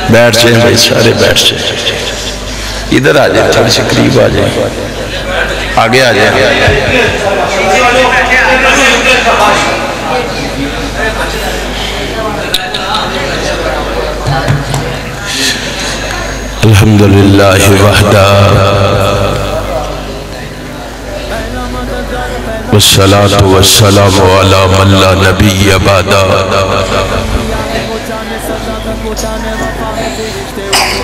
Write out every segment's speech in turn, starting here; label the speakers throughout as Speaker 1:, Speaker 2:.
Speaker 1: بیٹھ جائیں بھائی، سارے بیٹھ جائیں، ادھر آ جائیں، تھوڑی سی قریب آ جائیں، آگے آ جائیں۔ الحمدللہ وحدہ والصلاة والسلام على من لا نبی بعدہ،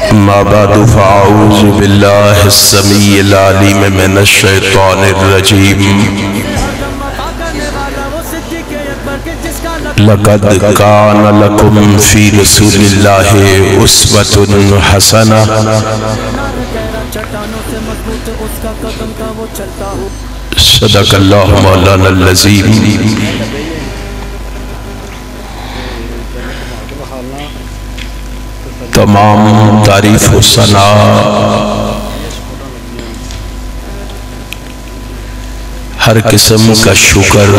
Speaker 1: اما بعد فاعوذ باللہ السمیع العلیم من الشیطان الرجیم، لقد کان لکم فی رسول اللہ اسوۃ حسنہ۔ صدق اللہ مولانا العظیم۔ تمام تعریف و ثنا ہر قسم کا شکر،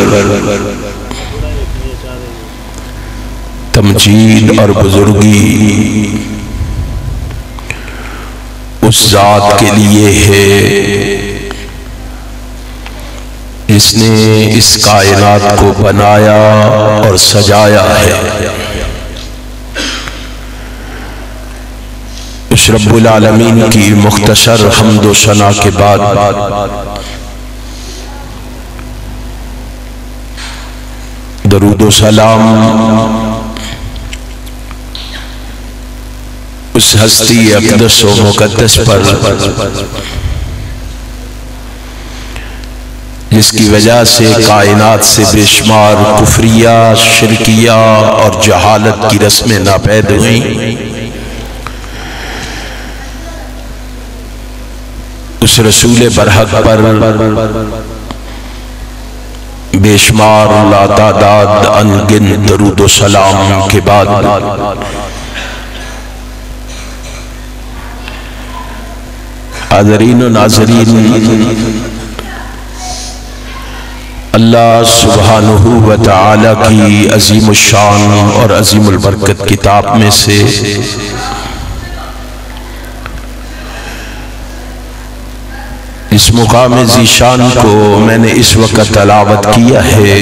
Speaker 1: تمجید اور بزرگی اس ذات کے لیے ہے جس نے اس کائنات کو بنایا اور سجایا ہے۔ اس رب العالمین کی مختصر حمد و ثنا کے بعد درود و سلام اس ہستی اقدس و مقدس پر جس کی وجہ سے کائنات سے بے شمار کفریہ، شرکیہ اور جہالت کی رسمیں ناپید ہوئیں۔ اس رسول برحق پر بے شمار لاتعداد انگن درود و سلام کے بعد حاضرین و ناظرین، اللہ سبحانہ و تعالی کی عظیم الشان اور عظیم البرکت کتاب میں سے اس مقام ذیشان کو میں نے اس وقت تلاوت کیا ہے،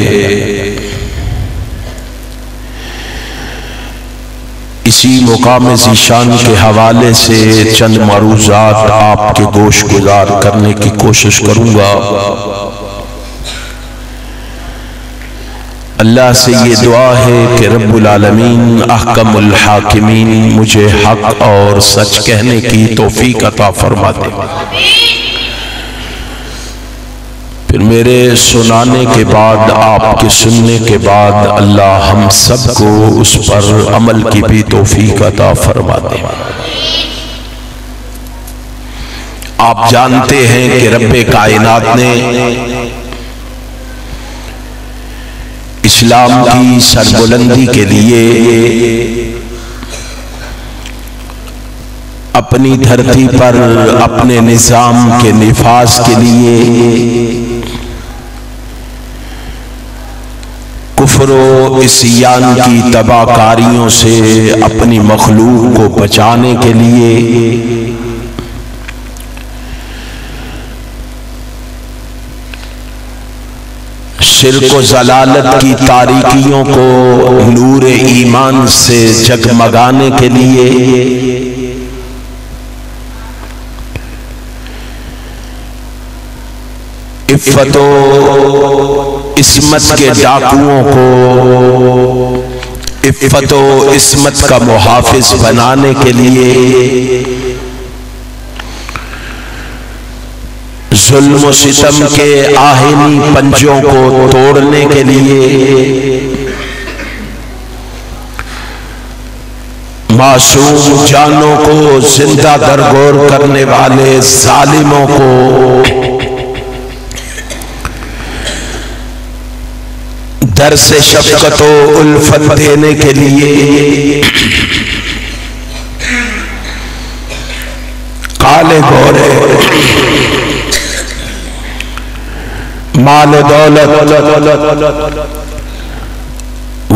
Speaker 1: اسی مقام ذیشان کے حوالے سے چند معروضات آپ کے گوش گزار کرنے کی کوشش کروں گا۔ اللہ سے یہ دعا ہے کہ رب العالمین احکم الحاکمین مجھے حق اور سچ کہنے کی توفیق عطا فرما دے، پھر میرے سنانے کے بعد، آپ کے سننے کے بعد اللہ ہم سب کو اس پر عمل کی بھی توفیق عطا فرما دے۔ آپ جانتے ہیں کہ رب کائنات نے اسلام کی سربلندی کے لیے اپنی دھرتی پر اپنے نظام کے نفاذ کے لیے کفر و عصیان کی تباہ کاریوں سے اپنی مخلوق کو بچانے کے لیے شرک و ضلالت کی تاریکیوں کو نور ایمان سے جگمگانے کے لیے عفت و عصمت کے ڈاکوؤں کو عفت و عصمت کا محافظ بنانے کے لیے ظلم و ستم کے آہنی پنجوں کو توڑنے کے لیے معصوم جانوں کو زندہ درگور کرنے والے ظالموں کو درس شفقت و الفت دینے کے لیے کالے گورے مال دولت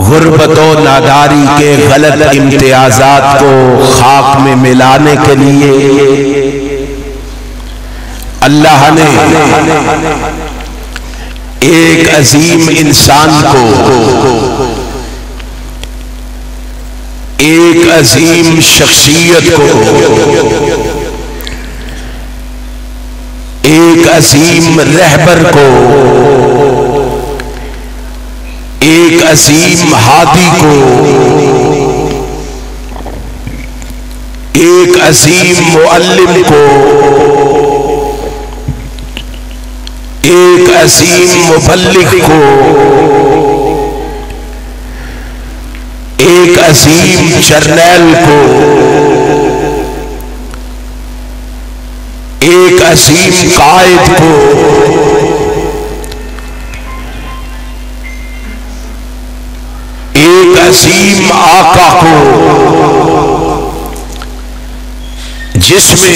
Speaker 1: غربت و ناداری کے غلط امتیازات کو خاک میں ملانے کے لیے اللہ نے ایک عظیم انسان کو، ایک عظیم شخصیت کو، ایک عظیم رہبر کو، ایک عظیم ہادی کو، ایک عظیم معلم کو، ایک عظیم مبلغ کو، ایک عظیم جرنیل کو، ایک عظیم قائد کو، ایک عظیم آقا کو، جس میں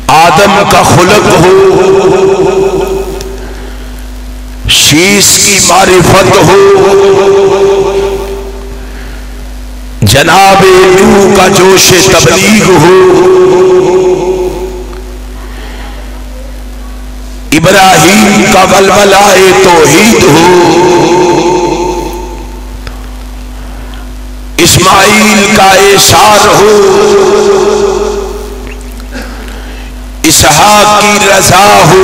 Speaker 1: آدم کا خلق ہو، شیش کی معرفت ہو، جناب نوح کا جوش تبلیغ ہو، ابراہیم کا ولولہ توحید ہو، اسماعیل کا اعصار ہو، اسحاق کی رضا ہو،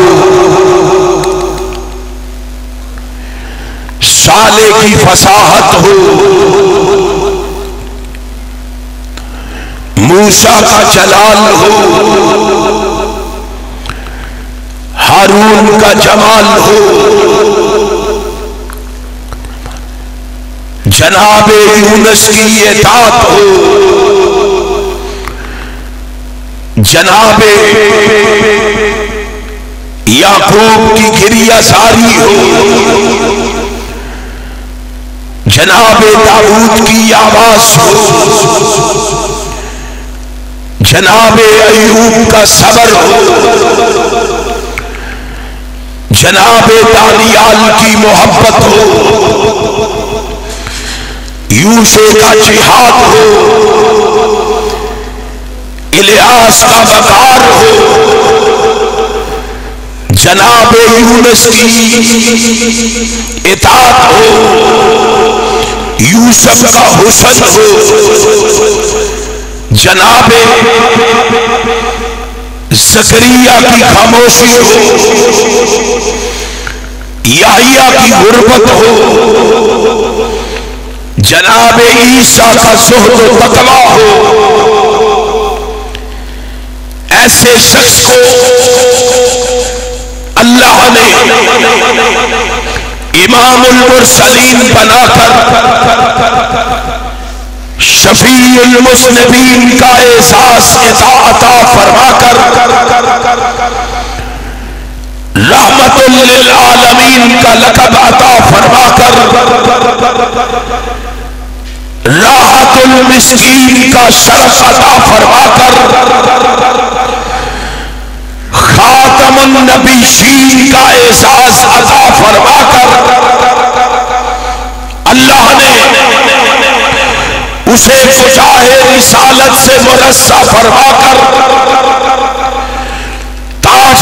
Speaker 1: صالح کی فصاحت ہو، موسیٰ کا جلال ہو، ہارون کا جمال ہو، جناب یونس کی اطاعت ہو، جناب یعقوب کی گریہ ساری ہو، جناب داؤد کی آواز ہو، جناب ایوب کا صبر ہو، جناب دانیال کی محبت ہو، یوشع کا جہاد ہو، الیاس کا وقار ہو، جناب یونس کی اطاعت ہو، یوسف کا حسن ہو، جناب زکریا کی خاموشی ہو، یحییٰ کی غربت ہو، جناب عیسیٰ کا زہد و تقویٰ ہو، ایسے شخص کو اللہ نے امام المرسلین بنا کر شفیع المذنبین کا احساس عطا فرما کر رحمت للعالمین کا لقب عطا فرما کر راحت المسکین کا شرف عطا فرما کر خاتم النبیین کا احساس عطا فرما کر اللہ نے اسے فجاہ رسالت سے مرصع فرما کر تاج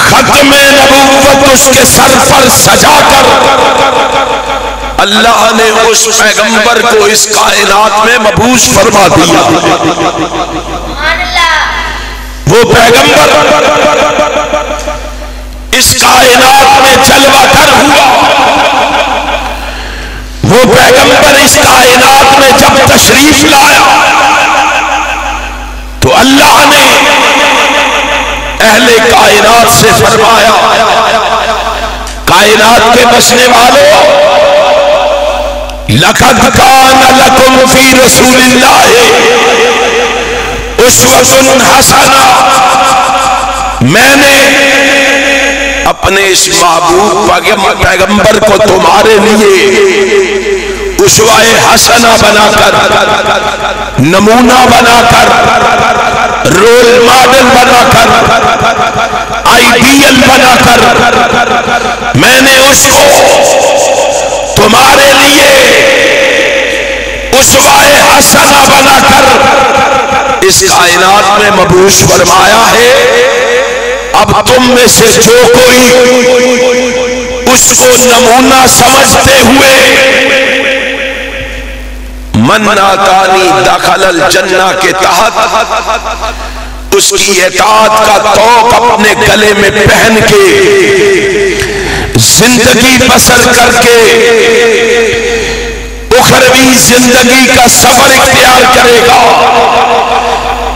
Speaker 1: ختم نبوت اس کے سر پر سجا کر اللہ نے اس پیغمبر کو اس کائنات میں مبعوث فرما دیا۔ وہ پیغمبر اس کائنات میں جلوہ گر ہوا، وہ پیغمبر اس کائنات میں جب تشریف لایا تو اللہ نے اہل کائنات سے فرمایا کائنات کے بسنے والوں لَقَدْ كَانَ لَكُمْ فِي رَسُولِ اللَّهِ أُسْوَةٌ حَسَنَةٌ، میں نے اپنے اس محبوب پیغمبر کو تمہارے لیے اسوہ حسنہ بنا کر، نمونہ بنا کر، رول ماڈل بنا کر آئیڈیل بنا کر میں نے اس کو تمہارے لیے اسوائے حسنہ بنا کر اس کائنات میں مبعوث فرمایا ہے۔ اب تم میں سے جو کوئی اس کو نمونہ سمجھتے ہوئے من آتانی دخل الجنہ کے تحت اس کی اطاعت کا طوق اپنے گلے میں پہن کے زندگی بسر کر کے اخروی زندگی کا سفر اختیار کرے گا،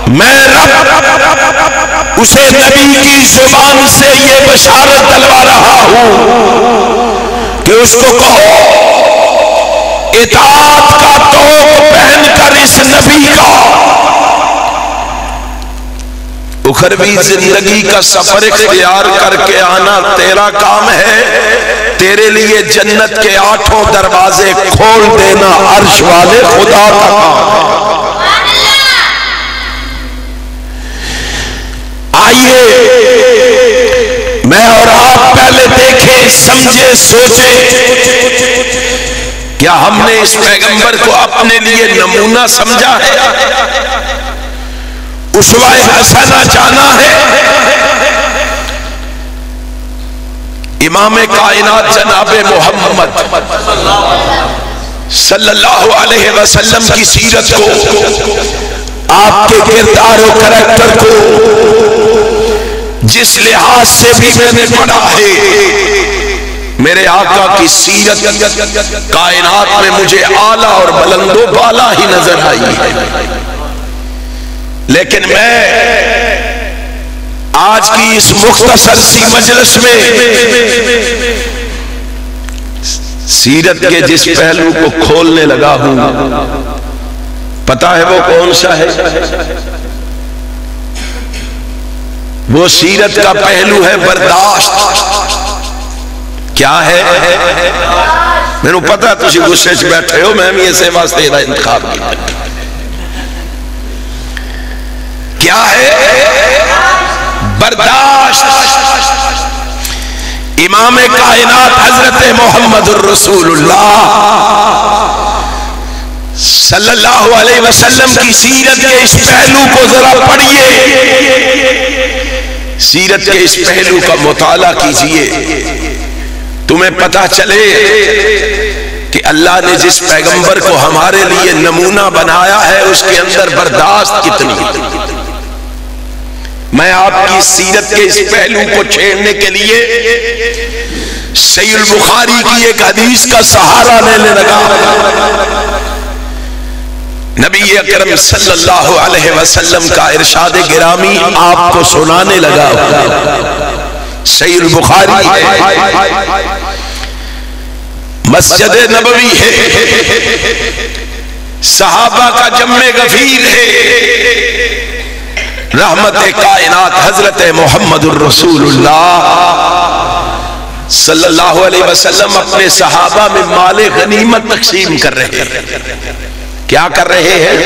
Speaker 1: میں رب اسے نبی کی زبان سے یہ بشارت دلوا رہا ہوں کہ اس کو کہو اطاعت کا طوق پہن کر اس نبی کا اخروی زندگی کا سفر اختیار کر کے آنا تیرا کام ہے، تیرے لیے جنت کے 8 دروازے کھول دینا عرش والے خدا کا کام ہے۔ آئیے میں اور آپ پہلے دیکھیں، سمجھے، سوچیں، کیا ہم نے اس پیغمبر کو اپنے لیے نمونہ سمجھا ہے، اسوائے حسنہ جانا ہے؟ امام کائنات جناب محمد صلی اللہ علیہ وسلم کی سیرت کو، آپ کے کردار و کریکٹر کو جس لحاظ سے بھی میں نے پڑھا ہے، میرے آقا کی سیرت کائنات میں مجھے اعلیٰ اور بلند و بالا ہی نظر آئی ہے، لیکن میں آج کی اس مختصر سی مجلس میں سیرت کے جس پہلو کو کھولنے لگا ہوں، پتا ہے وہ کون سا ہے؟ وہ سیرت کا پہلو ہے برداشت۔ کیا ہے؟ میں نے پتا تسی غصے سے بیٹھے ہو، میں بھی اسے واسطے دا انتخاب کیا۔ کیا ہے؟ برداشت۔ امام کائنات حضرت محمد الرسول اللہ صلی اللہ علیہ وسلم کی سیرت کے اس پہلو کو ذرا پڑھیے، سیرت کے اس پہلو کا مطالعہ کیجئے، تمہیں پتہ چلے کہ اللہ نے جس پیغمبر کو ہمارے لیے نمونہ بنایا ہے اس کے اندر برداشت کتنی ہے۔ میں آپ کی سیرت کے اس پہلو کو چھیڑنے کے لیے صحیح البخاری کی ایک حدیث کا سہارا لینے لگا۔ نبی اکرم صلی اللہ علیہ وسلم کا ارشاد گرامی آپ کو سنانے لگا۔ صحیح البخاری ہے، مسجد نبوی ہے، صحابہ کا جمع غفیر ہے، رحمت کائنات حضرت محمد الرسول اللہ صلی اللہ علیہ وسلم اپنے صحابہ میں مال غنیمت تقسیم کر رہے ہیں۔ کیا کر رہے ہیں؟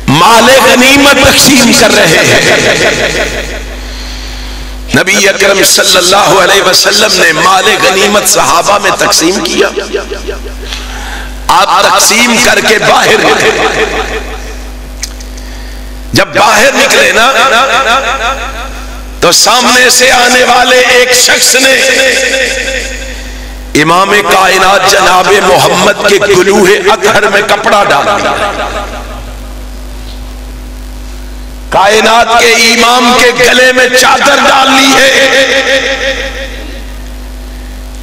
Speaker 1: مال غنیمت تقسیم کر رہے ہیں۔ نبی اکرم صلی اللہ علیہ وسلم نے مال غنیمت صحابہ میں تقسیم کیا۔ آپ تقسیم کر کے باہر نکلے، جب باہر نکلے نا تو سامنے سے آنے والے ایک شخص نے امام کائنات جناب محمد کے گلوہ اطہر میں کپڑا ڈال دیا۔ کائنات کے امام کے گلے میں چادر ڈال لی ہے۔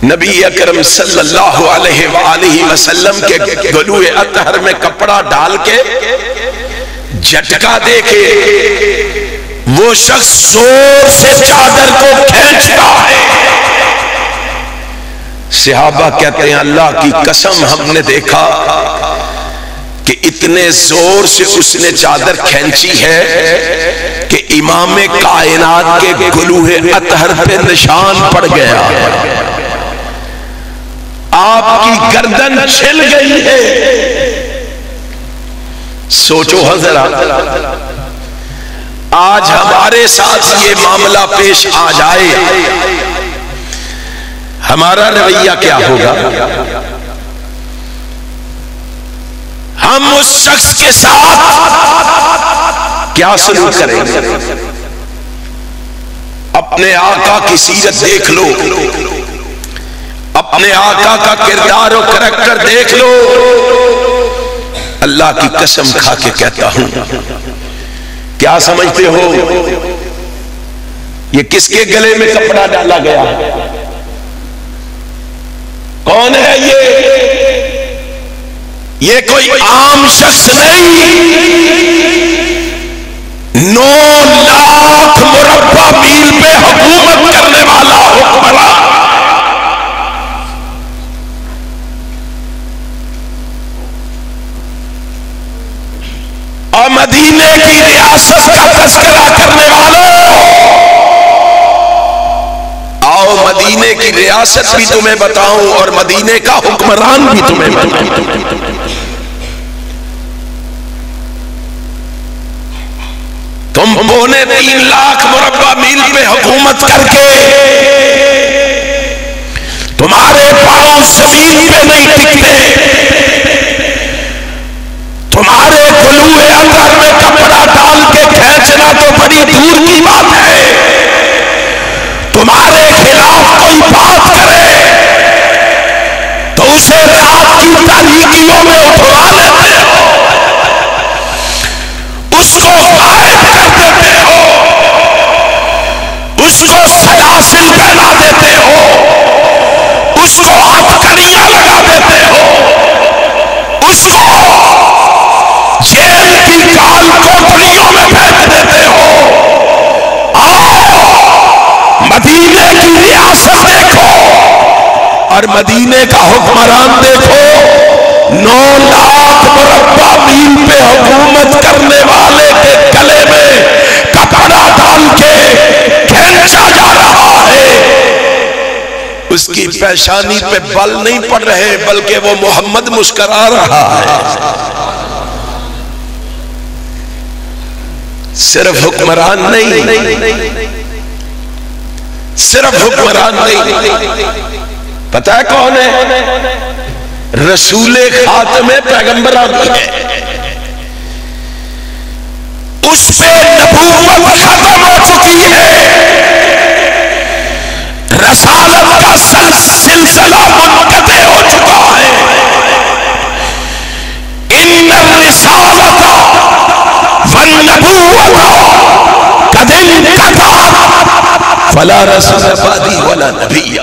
Speaker 1: نبی اکرم صلی اللہ علیہ وآلہ وسلم کے گلوہ اطہر میں کپڑا ڈال کے جھٹکا دے کے وہ شخص زور سے چادر کو کھینچتا ہے۔ صحابہ کہتے ہیں اللہ کی قسم ہم نے دیکھا کہ اتنے زور سے اس نے چادر کھینچی ہے کہ امام کائنات کے گلوہ اطہر پہ نشان پڑ گیا، آپ کی گردن چھل گئی ہے۔ سوچو حضرات، آج ہمارے ساتھ یہ معاملہ پیش آ جائے، ہمارا رویہ کیا ہوگا؟ ہم اس شخص کے ساتھ کیا سلوک کریں گے؟ اپنے آقا کی سیرت دیکھ لو، اپنے آقا کا کردار و کریکٹر دیکھ لو۔ اللہ کی قسم کھا کے کہتا ہوں، کیا سمجھتے ہو یہ کس کے گلے میں کپڑا ڈالا گیا؟ کون ہے یہ کوئی عام شخص نہیں، 9 لاکھ مربع میل پہ حکومت کرنے والا حکمران۔ اور مدینے کی ریاست کا تذکرہ کرنے والوں، آؤ مدینے کی ریاست بھی تمہیں بتاؤں اور مدینے کا حکمران بھی تمہیں بتاؤں۔ تم 2.25 لاکھ مربع میل پہ حکومت کر کے تمہارے پاؤں زمین پہ نہیں ٹکتے، تمہارے گلوئے اندر میں کپڑا ڈال کے کھینچنا تو بڑی دور کی بات ہے۔ تمہارے خلاف کوئی بات کرے تو اسے رات کی تاریکیوں میں اٹھوا لیتے ہو، اس کو غائب کر دیتے ہو، اس کو سلاسل پہنا دیتے ہو، اس کو ہتھکڑیاں لگا دیتے ہو، اس کو جیل کی کال کوٹریوں میں بھیج دیتے ہو۔ آؤ مدینے کی ریاست دیکھو اور مدینے کا حکمران دیکھو، 9 لاکھ مربع میل پہ حکومت کرنے والے کے گلے میں کپڑا ڈال کے کھینچا جا رہا ہے۔ اس کی پیشانی پہ بل نہیں پڑ رہے بلکہ وہ محمد مسکرا رہا ہے۔ صرف حکمران نہیں، صرف حکمران نہیں، پتہ ہے کون ہے؟ رسول خاتم پیغمبران ہے۔ اس پہ نبوت ختم ہو چکی ہے، رسالت کا سلسلہ منقطع ہو چکا ہے۔ ان الرسالت والنبوت قد انقطعت فلا رسول بعدی ولا نبی۔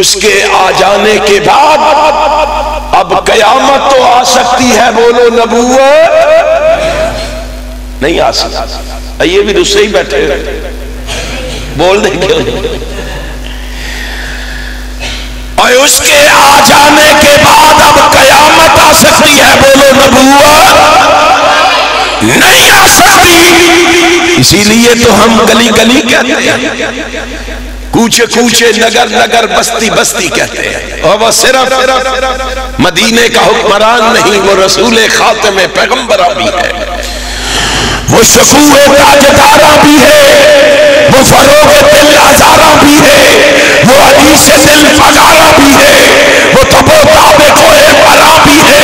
Speaker 1: اس کے آ جانے کے بعد اب قیامت تو آ سکتی ہے، بولو نبوت نہیں آ سکتی۔ یہ بھی دوسرے ہی بیٹھے بول دیں گے۔ اور اس کے آ جانے کے بعد اب قیامت آ سکتی ہے، بولو نبوت نہیں آ سکتی۔ اسی لیے تو ہم گلی گلی کہتے ہیں، کوچے کوچے، نگر نگر، بستی بستی کہتے ہیں۔ اور وہ صرف مدینے کا حکمران نہیں، وہ رسول خاتم پیغمبران بھی ہے، وہ شفوع تاجدارہ بھی ہے، وہ فروغ دل آزارہ بھی ہے، وہ حدیث دل فگارہ بھی ہے، وہ تب و تاب کوہ برا بھی ہے،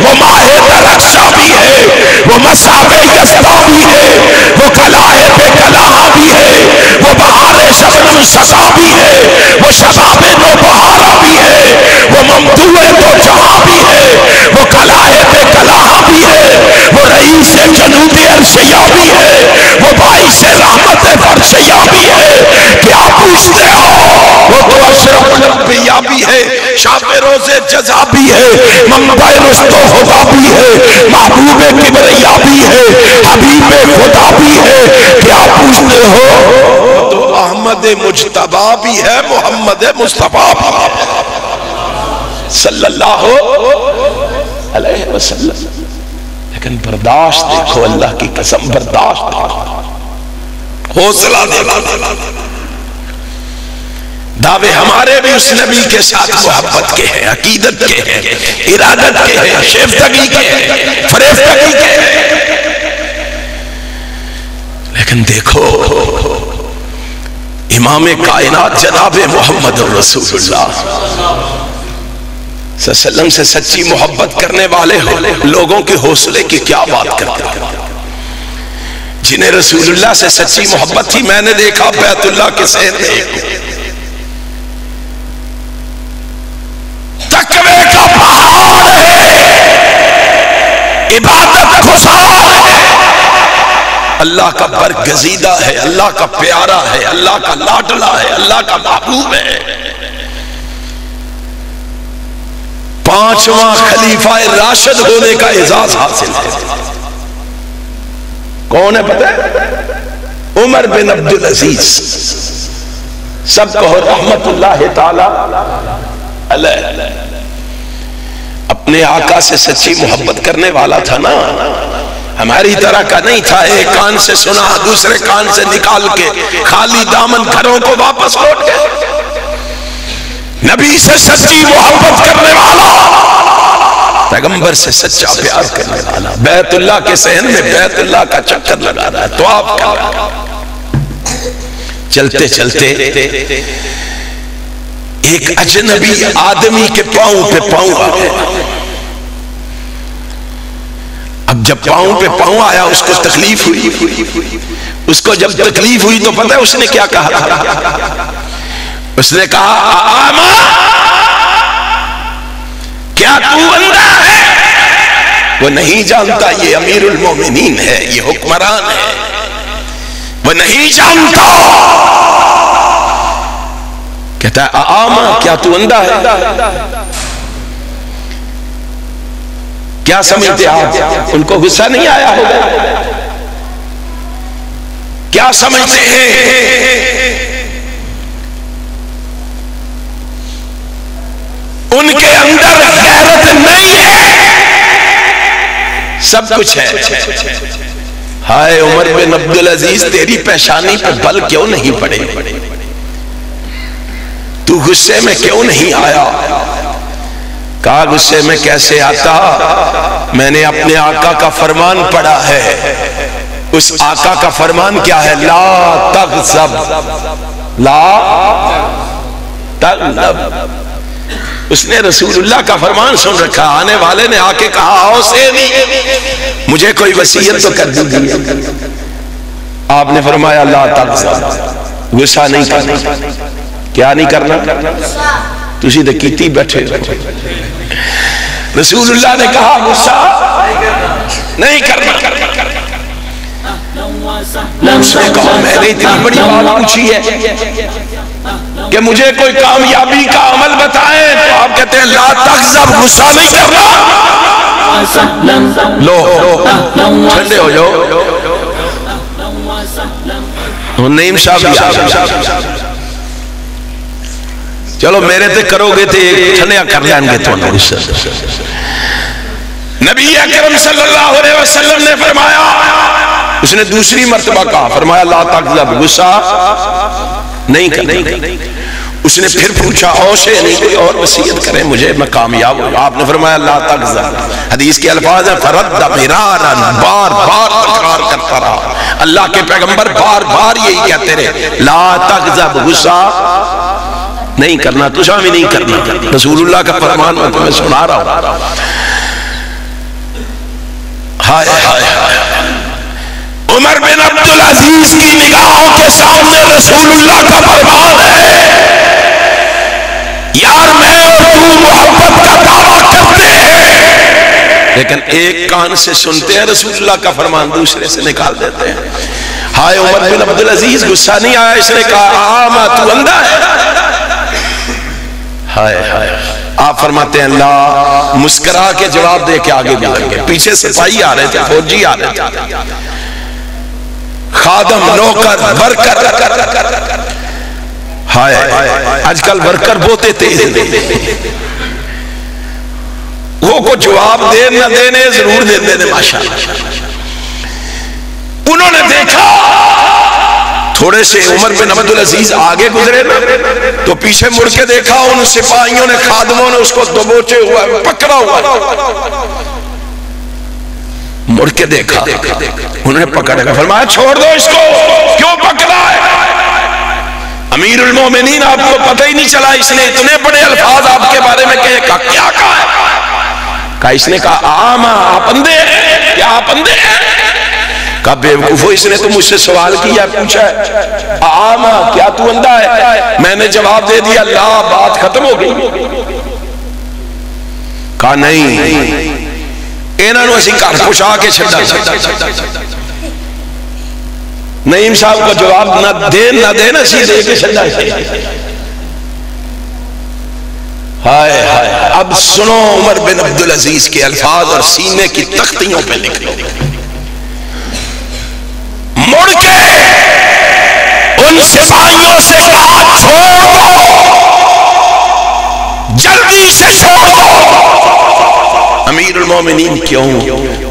Speaker 1: وہ ماہ درخشہ بھی ہے، وہ مصعب یزدہ بھی ہے، وہ کلائب کلاہا بھی ہے، وہ بہار شبنم سزا بھی ہے، وہ شباب نو بہارا بھی ہے، وہ ممدوع دو جہاں بھی ہے، وہ کلائب کلاہا بھی ہے، وہ رئیس جنوب عرشیہ بھی ہے، وہ باعث رحمت فرشیہ بھی ہے۔ کیا پوچھتے ہو؟ وہ تو اشرف الانبیاء بھی ہے، شاپ روز جزا بھی ہے، منبع رشد و خدا بھی ہے، محبوب کبریا بھی ہے، حبیب خدا بھی ہے۔ کیا پوچھتے ہو؟ تو احمد مجتبی بھی ہے، محمد مصطفیٰ بھی ہے صلی اللہ علیہ وسلم۔ لیکن برداشت دیکھو، اللہ کی قسم برداشت دیکھو، حوصلہ دیکھو۔ دعوے ہمارے بھی اس نبی کے ساتھ محبت کے ہیں، عقیدت کے ہیں، ارادت کے ہیں، شیفتگی کے ہیں، فریفتگی کے ہیں۔ لیکن دیکھو امام کائنات جناب محمد رسول اللہ صلی اللہ علیہ وسلم سے سچی محبت کرنے والے لوگوں کے حوصلے کی کیا بات کرتے ہیں، جنہیں رسول اللہ سے سچی محبت تھی. میں نے دیکھا بیت اللہ کے صحن میں تقوی کا پہاڑ ہے، عبادت گزار ہے، اللہ کا برگزیدہ ہے، اللہ کا پیارا ہے، اللہ کا لاڈلا ہے، اللہ کا محبوب ہے. 5واں خلیفہ راشد ہونے کا اعزاز حاصل ہے. کون ہے پتہ ہے؟ عمر بن عبدالعزیز. سب کہو رحمت اللہ تعالی علیہ. اپنے آقا سے سچی محبت کرنے والا تھا نا، ہماری طرح کا نہیں تھا ایک کان سے سنا دوسرے کان سے نکال کے خالی دامن گھروں کو واپس لوٹ گئے. نبی سے سچی محبت کرنے والا، پیغمبر سے سچا پیار کرنے والا، بیت اللہ کے صحن میں بیت اللہ کا چکر لگا رہا ہے، طواف کر رہا ہے. چلتے چلتے ایک اجنبی آدمی کے پاؤں پہ پاؤں آ گیا. اب جب پاؤں پہ پاؤں آیا اس کو تکلیف ہوئی. اس کو جب تکلیف ہوئی تو پتہ ہے اس نے کیا کہا؟ اس نے کہا آما کیا تو اندھا ہے؟ وہ نہیں جانتا یہ امیر المومنین ہے، یہ حکمران ہے، وہ نہیں جانتا. کہتا ہے آما کیا تو اندھا ہے؟ کیا سمجھتے آپ؟ ان کو غصہ نہیں آیا ہوگا؟ کیا سمجھتے ہیں؟ ان کے اندر غیرت نہیں ہے، سب کچھ ہے. ہائے عمر بن عبدالعزیز تیری پیشانی پہ بل کیوں نہیں پڑے؟ تو غصے میں کیوں نہیں آیا؟ کہا غصے میں کیسے آتا؟ میں نے اپنے آقا کا فرمان پڑھا ہے. اس آقا کا فرمان کیا ہے؟ لا تغضب لا تغضب. اس نے رسول اللہ کا فرمان سن رکھا. آنے والے نے آ کے کہا آؤ سے مجھے کوئی وصیت تو کر دیجیے. آپ نے فرمایا لا تغضب، غصہ نہیں کرنا. کیا نہیں کرنا؟ تسی تو کیتی بیٹھے. رسول اللہ نے کہا غصہ نہیں کرنا. اس نے کہا میں نے اتنی بڑی بات پوچھی ہے کہ مجھے کوئی کامیابی کا عمل بتائیں، تو آپ کہتے ہیں لا تغضب، غصہ نہیں کرنا. لو ٹھنڈے ہو جاؤ. نعیم صاحب چلو میرے تے کرو گے تے ٹھنڈیا کر لیں گے. تو نبی اکرم صلی اللہ علیہ وسلم نے فرمایا، اس نے دوسری مرتبہ کہا، فرمایا لا تغضب، غصہ نہیں کرنا. اس نے پھر پوچھا اوشے نہیں کوئی اور وصیت کریں مجھے میں کامیاب ہوں. آپ نے فرمایا لا تغضب. حدیث کے الفاظ ہیں فرد مرارا، بار بار تکرار کرتا رہا. اللہ کے پیغمبر بار بار یہی کہتے رہے لا تغضب، غصہ نہیں کرنا. تجھا بھی نہیں کرنا. رسول اللہ کا فرمان میں تمہیں سنا رہا ہوں. ہائے ہائے ہائے. عمر بن عبدالعزیز کی نگاہوں کے سامنے رسول اللہ کا فرمان ہے. یار میں اور تو محبت کا دعویٰ کرتے ہیں لیکن ایک کان سے سنتے ہیں رسول اللہ کا فرمان، دوسرے سے نکال دیتے ہیں. ہائے عمر بن عبدالعزیز غصہ نہیں آیا. اس نے کہا آما تو اندھا ہے. ہائے ہائے. آپ فرماتے ہیں لا، مسکرا کے جواب دے کے آگے بڑھ گئے. پیچھے سپاہی آ رہے تھے، فوجی آ رہے تھے، خادم، نوکر، ورکر. ہائے آج کل ورکر بہتے تیز ہیں، وہ کو جواب دے نہ دینے ضرور دے دینے. ماشاءاللہ انہوں نے دیکھا تھوڑے سے عمر بن عبدالعزیز آگے گزرے نا تو پیچھے مڑ کے دیکھا ان سپاہیوں نے، خادموں نے اس کو دبوچے ہوا پکڑا ہوا. مڑ کے دیکھا، انہوں نے پکڑ کے فرمایا چھوڑ دو اس کو، کیوں پکڑا ہے؟ امیر المومنین آپ کو پتہ ہی نہیں چلا اس نے اتنے بڑے الفاظ آپ کے بارے میں کہے، کہا کیا کہا ہے؟ کہا اس نے کہا آما آپ اندھے ہیں، کیا آپ اندھے ہیں؟ کہا بے وقوفو اس نے تو مجھ سے سوال کیا پوچھا ہے آما کیا تو اندھا ہے؟ میں نے جواب دے دیا لا، بات ختم ہو گئی۔ کہا نہیں انہوں نے اسی کار پوچھا کے چھڑا، نعیم صاحب کو جواب نہ دے نا سی دے کے چھڑا۔ ہائے ہائے، اب سنو عمر بن عبدالعزیز کے الفاظ اور سینے کی تختیوں پہ لکھ لو، مڑ کے ان سپاہیوں سے کہا چھوڑ دو، جلدی سے چھوڑ دو۔ امیر المومنین کیوں؟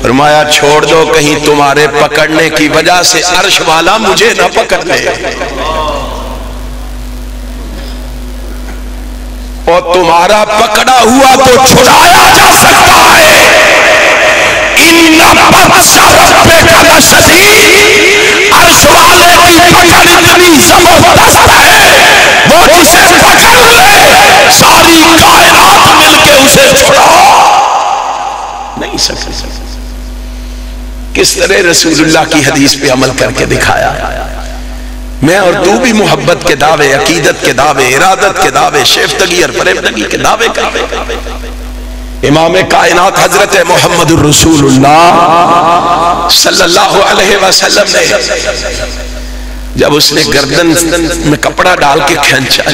Speaker 1: فرمایا چھوڑ دو کہیں تمہارے پکڑنے کی وجہ سے عرش والا مجھے نہ پکڑ لے، اور تمہارا پکڑا ہوا تو چھڑایا جا سکتا ہے۔ اِنَّ بَطْشَ رَبِّكَ لَشَدِيدٌ، عرش والے کی پکڑ اتنی زبردست ہے، وہ جسے پکڑ لے ساری کائنات مل کے اسے چھڑا نہیں سکتے۔ کس طرح رسول اللہ کی حدیث پہ عمل کر کے دکھایا۔ میں اور تو بھی محبت کے دعوے، عقیدت کے دعوے، ارادت کے دعوے، شیفتگی اور فریفتگی کے دعوے کرتے۔ امام کائنات حضرت محمد الرسول اللہ صلی اللہ علیہ وسلم نے جب اس نے گردن میں کپڑا ڈال کے کھینچا،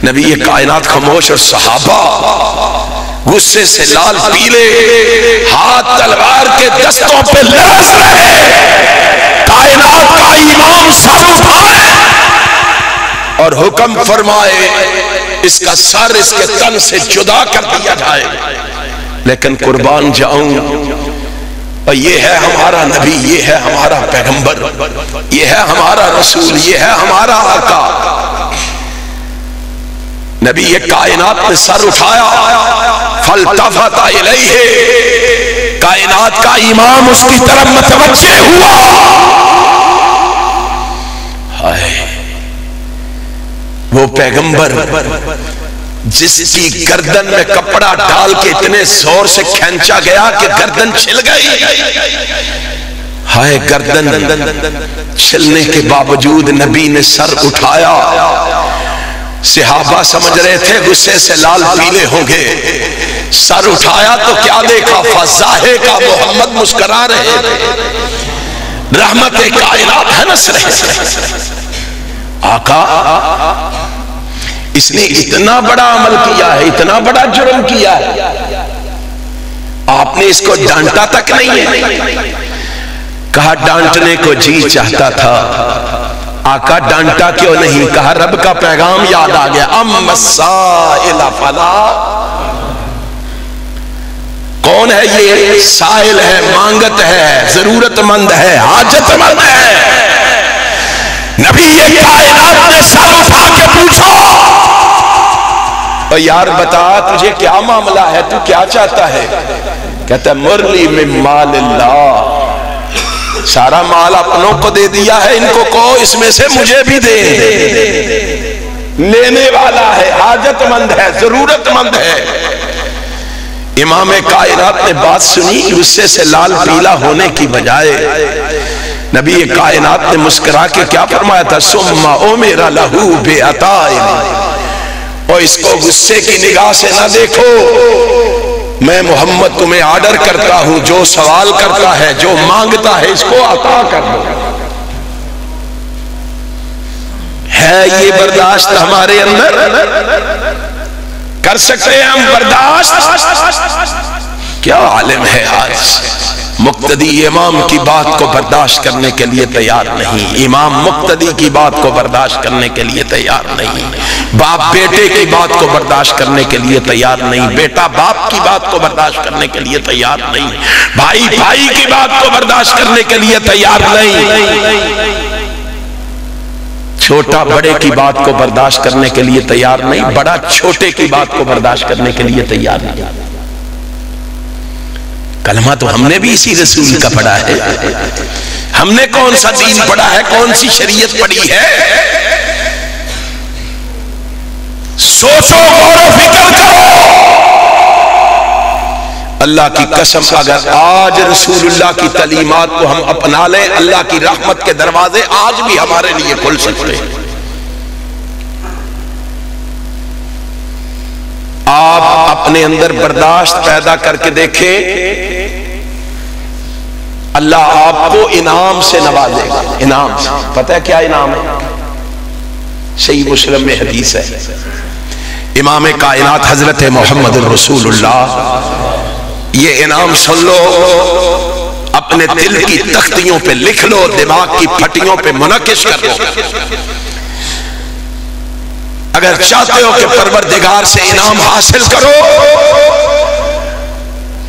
Speaker 1: نبی یہ کائنات خاموش اور صحابہ غصے سے لال پیلے، ہاتھ تلوار کے دستوں پہ لرز رہے، کائنات کا امام سر اٹھائے اور حکم فرمائے اس کا سر اس کے تن سے جدا کر دیا جائے، لیکن قربان جاؤں اور یہ ہے ہمارا نبی، یہ ہے ہمارا پیغمبر، یہ ہے ہمارا رسول، یہ ہے ہمارا آقا۔ نبی یہ کائنات نے سر اٹھایا، فالتفت الیہ، کائنات کا امام اس کی طرف متوجہ ہوا۔ وہ پیغمبر جس کی گردن میں کپڑا ڈال کے اتنے زور سے کھینچا گیا کہ گردن چھل گئی، ہائے گردن چھلنے کے باوجود نبی نے سر اٹھایا۔ صحابہ سمجھ رہے تھے غصے سے لال پیلے ہوں گے، سر اٹھایا تو کیا دیکھا، فضاحے کا محمد مسکرا رہے تھے، رحمت کائنات ہنس رہے تھے۔ آقا اس نے اتنا بڑا عمل کیا ہے، اتنا بڑا جرم کیا ہے، آپ نے اس کو ڈانٹا تک نہیں ہے؟ کہا ڈانٹنے کو جی چاہتا تھا، آقا ڈانٹا کیوں نہیں؟ کہا رب کا پیغام یاد آ گیا، اما السائل فلا، کون ہے یہ؟ سائل ہے، مانگت ہے، ضرورت مند ہے، حاجت مند ہے۔ نبی یہ کائنات نے سر اٹھا کے پوچھا، اور یار بتا تجھے کیا معاملہ ہے، تو کیا چاہتا ہے؟ کہتا ہے مرلی من مال اللہ، سارا مال اپنوں کو دے دیا ہے، ان کو کہو اس میں سے مجھے بھی دے، لینے والا ہے، حاجت مند ہے، ضرورت مند ہے۔ امام کائنات نے بات سنی، غصے سے لال پیلا ہونے کی بجائے نبی کائنات نے مسکرا کے کیا فرمایا تھا، ثم امر لہ بعطاء، اور اس کو غصے کی نگاہ سے نہ دیکھو، میں محمد تمہیں آرڈر کرتا ہوں، جو سوال کرتا ہے، جو مانگتا ہے، اس کو عطا کر دو۔ ہے یہ برداشت ہمارے اندر؟ کر سکتے ہیں ہم برداشت؟ کیا عالم ہے آج مقتدی امام کی بات کو برداشت کرنے کے لیے تیار نہیں، امام مقتدی کی بات کو برداشت کرنے کے لیے تیار نہیں، باپ بیٹے کی بات کو برداشت کرنے کے لیے تیار نہیں، بیٹا باپ کی بات کو برداشت کرنے کے لیے تیار نہیں، بھائی بھائی کی بات کو برداشت کرنے کے لیے تیار نہیں، چھوٹا بڑے کی بات کو برداشت کرنے کے لیے تیار نہیں، بڑا چھوٹے کی بات کو برداشت کرنے کے لیے تیار نہیں۔ کلمہ تو ہم نے بھی اسی رسول کا پڑھا ہے. ہم نے کون سا دین پڑھا ہے, کون سی شریعت پڑھی ہے؟ سوچو, غور و فکر کرو. اللہ کی قسم اگر آج رسول اللہ کی تعلیمات کو ہم اپنا لیں, اللہ کی رحمت کے دروازے آج بھی ہمارے لیے کھل سکتے ہیں. آپ اپنے اندر برداشت پیدا کر کے دیکھیں, اللہ آپ کو انعام سے نوازے گا. انعام سے, پتہ ہے کیا انعام ہے؟ صحیح مسلم میں حدیث ہے, امام کائنات حضرت محمد الرسول اللہ, یہ انعام سن لو, اپنے دل کی تختیوں پہ لکھ لو, دماغ کی پھٹیوں پہ منعکس کر لو. اگر چاہتے ہو کہ پروردگار سے انعام حاصل کرو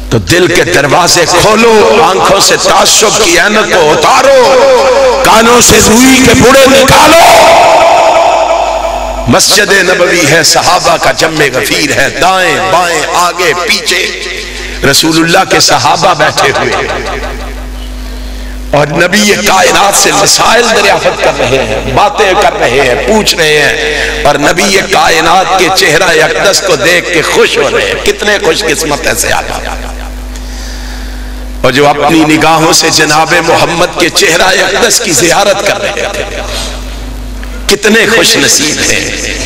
Speaker 1: تو دل کے دروازے کھولو, آنکھوں سے تعصب کی عینت کو اتارو, کانوں سے روئی کے بڑے نکالو. مسجد نبوی ہے, صحابہ کا جمع غفیر ہے, دائیں بائیں آگے پیچھے رسول اللہ کے صحابہ بیٹھے ہوئے اور نبی کائنات سے مسائل دریافت کر رہے ہیں, باتیں کر رہے ہیں, پوچھ رہے ہیں, اور نبی کائنات کے چہرہ اقدس کو دیکھ کے خوش ہو رہے ہیں. کتنے خوش قسمت ایسے آقا, اور جو اپنی نگاہوں سے جناب محمد کے چہرہ اقدس کی زیارت کر رہے تھے. کتنے خوش نصیب ہیں.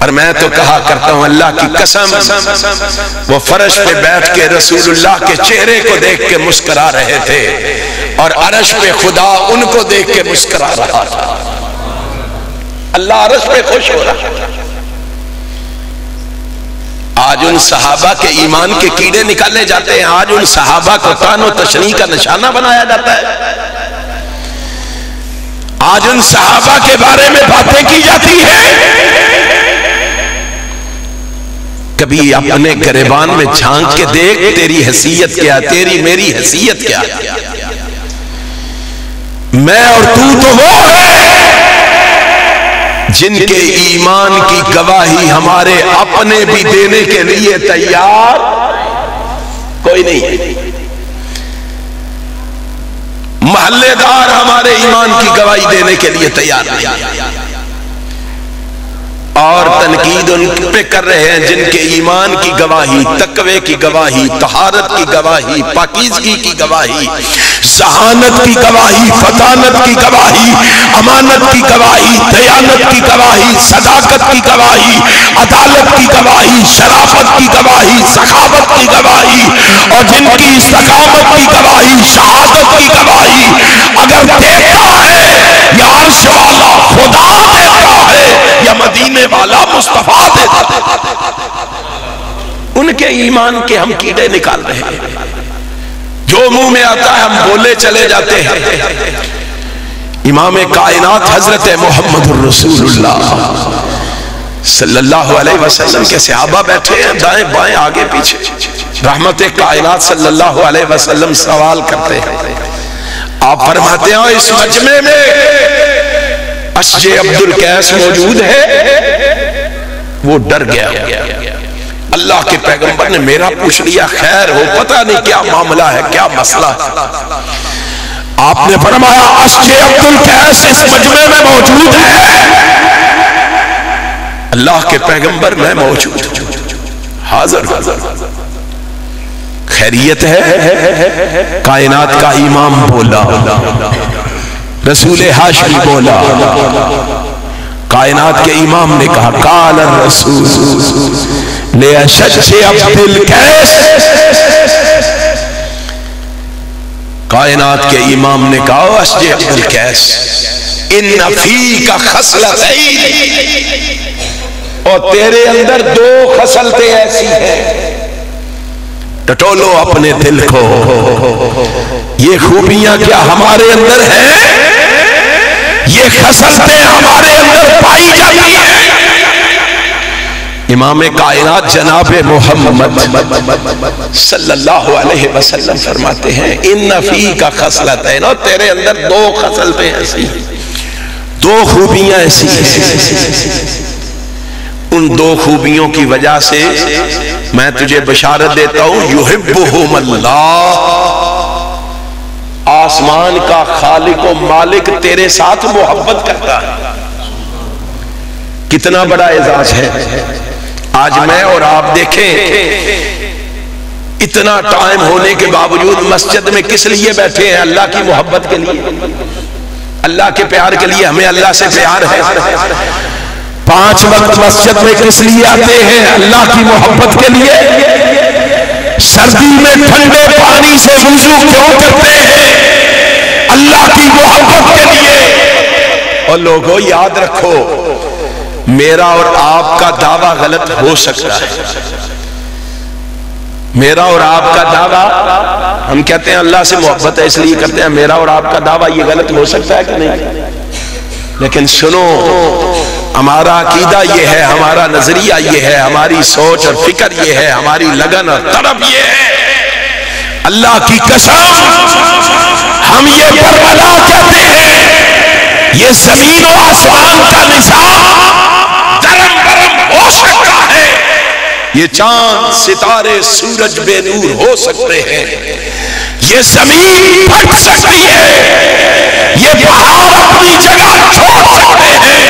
Speaker 1: اور میں تو کہا کرتا ہوں اللہ کی قسم, وہ فرش پہ بیٹھ کے رسول اللہ کے چہرے کو دیکھ کے مسکرا رہے تھے, اور عرش پہ خدا ان کو دیکھ کے مسکرا رہا تھا. اللہ عرش پہ خوش ہو رہا. آج ان صحابہ کے ایمان کے کیڑے نکالے جاتے ہیں, آج ان صحابہ کو طعن و تشنیع کا نشانہ بنایا جاتا ہے, آج ان صحابہ کے بارے میں باتیں کی جاتی ہیں. کبھی اپنے گریبان میں جھانک کے دیکھ, تیری حیثیت کیا, تیری میری حیثیت کیا. میں اور تو وہ ہیں جن کے ایمان کی گواہی ہمارے اپنے بھی دینے کے لیے تیار کوئی نہیں ہے. محلے دار ہمارے ایمان کی گواہی دینے کے لیے تیار نہیں, اور تنقید ان پہ کر رہے ہیں جن کے ایمان کی گواہی, تقوی کی گواہی, طہارت کی گواہی, پاکیزگی کی گواہی, ذہانت کی گواہی, فطانت کی گواہی, امانت کی گواہی, دیانت کی گواہی, صداقت کی گواہی, عدالت کی گواہی, شرافت کی گواہی, سخاوت کی گواہی, اور جن کی استقامت کی گواہی, شہادت کی گواہی اگر دیتا ہے یا عرش والا خدا دیتا ہے یا مدینے والا مصطفیٰ دیتا ہے, ان کے ایمان کے ہم کیڑے نکال رہے ہیں. جو منہ میں آتا ہے ہم بولے چلے جاتے ہیں. امام کائنات حضرت محمد الرسول اللہ صلی اللہ علیہ وسلم کے صحابہ بیٹھے ہیں, دائیں بائیں آگے پیچھے. رحمت کائنات صلی اللہ علیہ وسلم سوال کرتے ہیں, آپ فرماتے ہیں اس مجمع میں اشج عبد القیس موجود ہے؟ وہ ڈر گیا. اللہ کے پیغمبر نے میرا پوچھ لیا, خیر ہو, پتہ نہیں کیا معاملہ ہے, کیا مسئلہ ہے. آپ نے فرمایا اشج عبد القیس اس مجمع میں موجود ہے؟ اللہ کے پیغمبر میں موجود ہوں, حاضر. خیریت ہے؟ کائنات کا امام بولا, رسول ہاشمی بولا, کائنات کے امام نے کہا قال الرسول لأشج عبد القیس. کائنات کے امام نے کہا اشج عبد القیس ان فیک خصلتین, اور تیرے اندر دو خصلتیں ایسی ہیں, ٹٹولو اپنے دل کو, یہ خوبیاں کیا ہمارے اندر ہیں, یہ خصلتیں ہمارے اندر پائی جاتی ہیں. امام کائنات جناب محمد صلی اللہ علیہ وسلم فرماتے ہیں ان فیک خصلتین, اور تیرے اندر دو خصلتیں ایسی ہیں, دو خوبیاں ایسی ہیں, ان دو خوبیوں کی وجہ سے میں تجھے بشارت دیتا ہوں، یحبہم اللہ، آسمان کا خالق و مالک تیرے ساتھ محبت کرتا ہے۔ کتنا بڑا اعزاز ہے۔ آج میں اور آپ دیکھیں، اتنا ٹائم ہونے کے باوجود مسجد میں کس لیے بیٹھے ہیں؟ اللہ کی محبت کے لیے، اللہ کے پیار کے لیے۔ ہمیں اللہ سے پیار ہے۔ 5 وقت مسجد میں کس لیے آتے ہیں؟ اللہ کی محبت کے لیے۔ سردی میں ٹھنڈے پانی سے وضو کیوں کرتے ہیں؟ اللہ کی محبت کے لیے۔ اور لوگوں یاد رکھو، میرا اور آپ کا دعویٰ غلط ہو سکتا ہے۔ میرا اور آپ کا دعویٰ، ہم کہتے ہیں اللہ سے محبت ہے اس لیے کرتے ہیں، میرا اور آپ کا دعویٰ یہ غلط ہو سکتا ہے کہ نہیں؟ لیکن سنو، ہمارا عقیدہ یہ ہے، ہمارا نظریہ یہ ہے، ہماری سوچ اور فکر یہ ہے، ہماری لگن اور طلب یہ ہے، اللہ کی قسم ہم یہ بربلا کہتے ہیں، یہ زمین و آسمان کا نظام درم برم ہو سکتا ہے، یہ چاند ستارے سورج بے نور ہو سکتے ہیں، یہ زمین پھٹ سکتی ہے، یہ پہاڑ اپنی جگہ چھوڑ سکتے ہیں،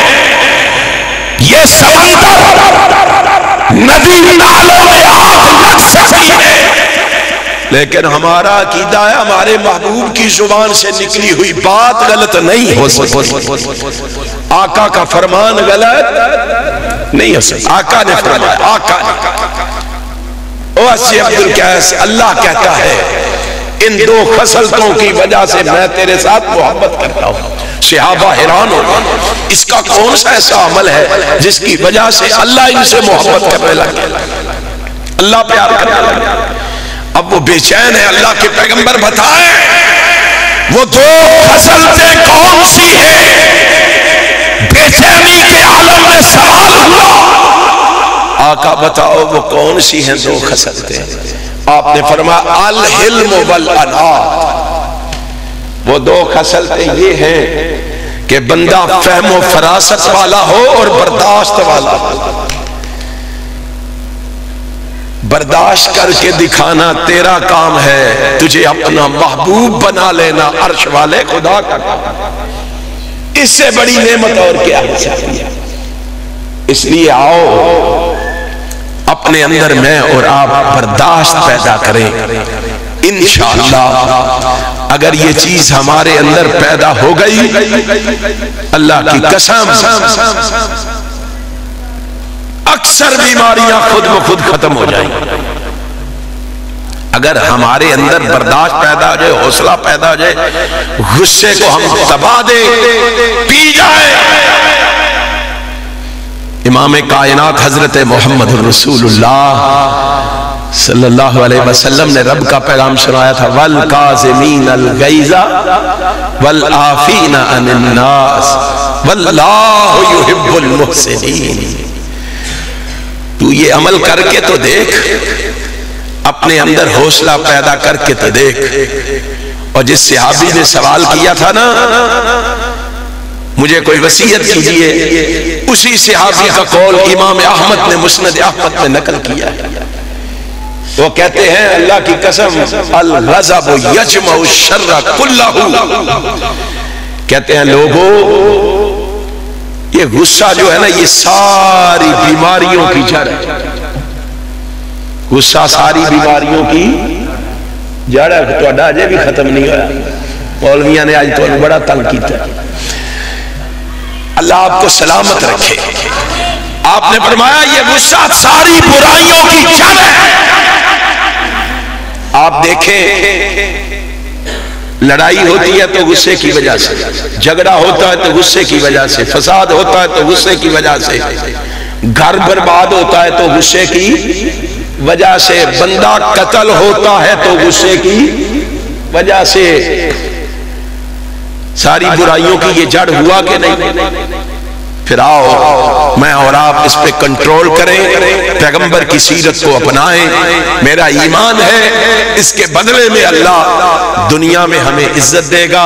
Speaker 1: یہ سمندر ندی نالوں میں آگ لگ سکتی ہے، لیکن ہمارا عقیدہ ہے ہمارے محبوب کی زبان سے نکلی ہوئی بات غلط نہیں ہو سکتی، آقا کا فرمان غلط نہیں ہو سکتا۔ آقا نے فرمایا، آقا نے، او اسی عبدالقیس، اللہ کہتا ہے ان 2 خصلتوں کی وجہ سے میں تیرے ساتھ محبت کرتا ہوں۔ صحابہ حیران ہو، اس کا کون سا ایسا عمل ہے جس کی وجہ سے اللہ ان سے محبت کرنے لگے، اللہ پیار کرنے لگے؟ اب وہ بے چین ہے، اللہ کے پیغمبر بتائیں وہ 2 خصلتیں کون سی ہیں؟ بے چینی کے عالم میں سوال ہوا، آقا بتاؤ وہ کون سی ہیں 2 خصلتیں؟ آپ نے فرمایا الحلم والانات، وہ 2 خصلتیں یہ ہیں کہ بندہ فہم و فراست والا ہو اور برداشت والا ہو۔ برداشت کر کے دکھانا تیرا کام ہے، تجھے اپنا محبوب بنا لینا عرش والے خدا کا کام، اس سے بڑی نعمت اور کیا ہو سکتی ہے؟ اس لیے آؤ اپنے اندر میں اور آپ برداشت پیدا کریں، انشاءاللہ اگر یہ چیز ہمارے اندر پیدا ہو گئی، اللہ کی قسم اکثر بیماریاں خود بخود ختم ہو جائیں۔ اگر ہمارے اندر برداشت پیدا ہو جائے، حوصلہ پیدا ہو جائے، غصے کو ہم دبا دیں، پی جائے۔ امام کائنات حضرت محمد رسول اللہ صلی اللہ علیہ وسلم نے رب کا پیغام سنایا تھا، وَالْقَاظِمِينَ الْغَيْظَ وَالْعَافِينَ عَنِ النَّاسِ وَاللَّهُ يُحِبُّ الْمُحْسِنِينَ۔ تو یہ عمل کر کے تو دیکھ، اپنے اندر حوصلہ پیدا کر کے تو دیکھ۔ اور جس صحابی نے سوال کیا تھا نا مجھے کوئی وصیت کیجئے، اسی صحابی کا قول امام احمد نے مسند احمد میں نقل کیا ہے۔ وہ کہتے ہیں اللہ کی قسم الغضب یجمع الشر کلہ، کہتے ہیں لوگوں یہ غصہ جو ہے نا یہ ساری بیماریوں کی جڑ ہے، غصہ ساری بیماریوں کی جڑ ہے۔ تو اڈاجے بھی ختم نہیں ہوا، مولویاں نے آج تو بڑا تنگ کیتا ہے۔ اللہ آپ کو سلامت رکھے۔ آپ نے فرمایا یہ غصہ ساری برائیوں کی جڑ ہے۔ آپ دیکھیں لڑائی ہوتی ہے تو غصے کی وجہ سے، جھگڑا ہوتا ہے تو غصے کی وجہ سے، فساد ہوتا ہے تو غصے کی وجہ سے، گھر برباد ہوتا ہے تو غصے کی وجہ سے، بندہ قتل ہوتا ہے تو غصے کی وجہ سے۔ ساری برائیوں کی یہ جڑ ہوا کہ نہیں؟ پھر آؤ میں اور آپ اس پہ کنٹرول کریں، پیغمبر کی سیرت کو اپنائیں۔ میرا ایمان ہے اس کے بدلے میں اللہ دنیا میں ہمیں عزت دے گا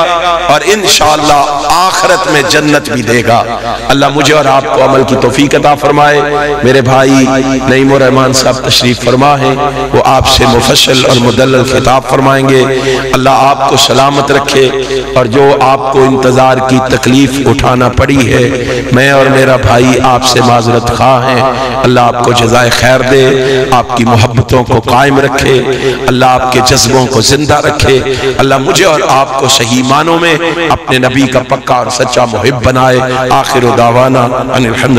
Speaker 1: اور انشاءاللہ آخرت میں جنت بھی دے گا۔ اللہ مجھے اور آپ کو عمل کی توفیق عطا فرمائے۔ میرے بھائی نعیم الرحمان صاحب تشریف فرما ہیں، وہ آپ سے مفصل اور مدلل خطاب فرمائیں گے۔ اللہ آپ کو سلامت رکھے اور جو آپ کو انتظار کی تکلیف اٹھانا پڑی ہے، میں اور میرا بھائی آپ سے معذرت خواہ ہیں۔ اللہ آپ کو جزائے خیر دے، آپ کی محبتوں کو قائم رکھے، اللہ آپ کے جذبوں کو زندہ رکھے، اللہ مجھے اور آپ کو صحیح معنوں میں اپنے نبی کا پکا اور سچا محب بنائے۔ آخر دعوانا ان الحمد